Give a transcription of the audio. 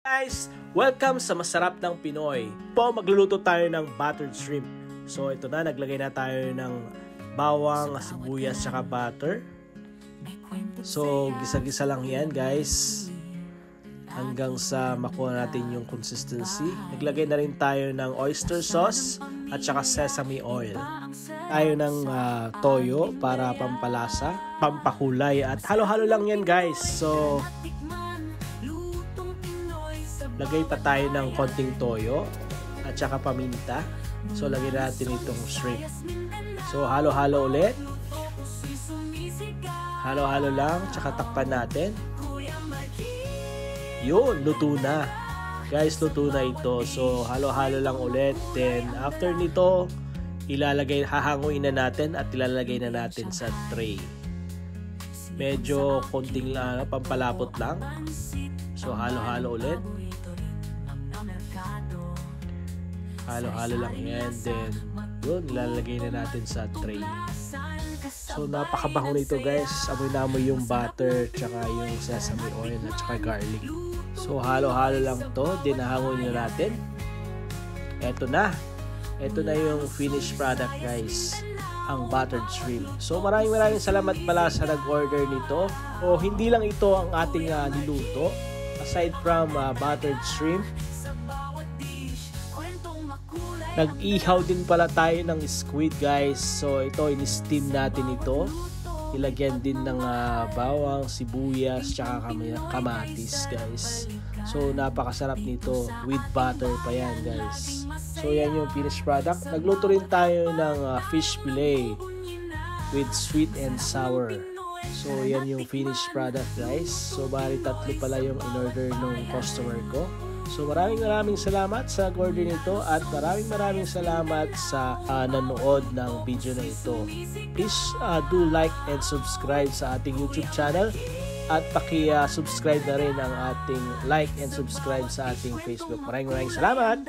Guys, welcome sa Masarap ng Pinoy. Magluluto tayo ng buttered shrimp. So ito na, naglagay na tayo ng bawang, sibuyas, saka butter. So gisa-gisa lang yan guys, hanggang sa makuha natin yung consistency. Naglagay na rin tayo ng oyster sauce at saka sesame oil. Tayo ng toyo para pampalasa, pampakulay, at halo-halo lang yan guys. So lagay pa tayo ng konting toyo at saka paminta. So lagay natin itong shrimp. So halo-halo ulit. Halo-halo lang, tsaka takpan natin. Yun, luto na. Guys, luto na ito. So halo-halo lang ulit. Then after nito, hahanguin na natin at ilalagay na natin sa tray. Medyo konting lang, pampalapot lang. So halo-halo ulit. Halo-halo lang yan. Then yun, ilalagay na natin sa tray. So napakabango nito guys. Amoy na amoy yung butter, tsaka yung sesame oil at tsaka garlic. So halo-halo lang to. Then nahanguin na natin. Eto na. Ito na yung finished product guys, ang buttered shrimp. So maraming salamat pala sa nag-order nito. O hindi lang ito ang ating niluto. Aside from buttered shrimp, nag-ihaw din pala tayo ng squid guys. So ito, in-steam natin ito. Ilagyan din ng bawang, sibuyas, tsaka kamatis guys. So napakasarap nito, with butter pa yan guys. So yan yung finished product. Nagluto rin tayo ng fish fillet with sweet and sour. So yan yung finished product guys. So bali tatlo pala yung in-order ng customer ko. So maraming salamat sa order nito at maraming salamat sa nanood ng video na ito. Please do like and subscribe sa ating YouTube channel at paki-subscribe na rin ang ating like and subscribe sa ating Facebook. Maraming salamat!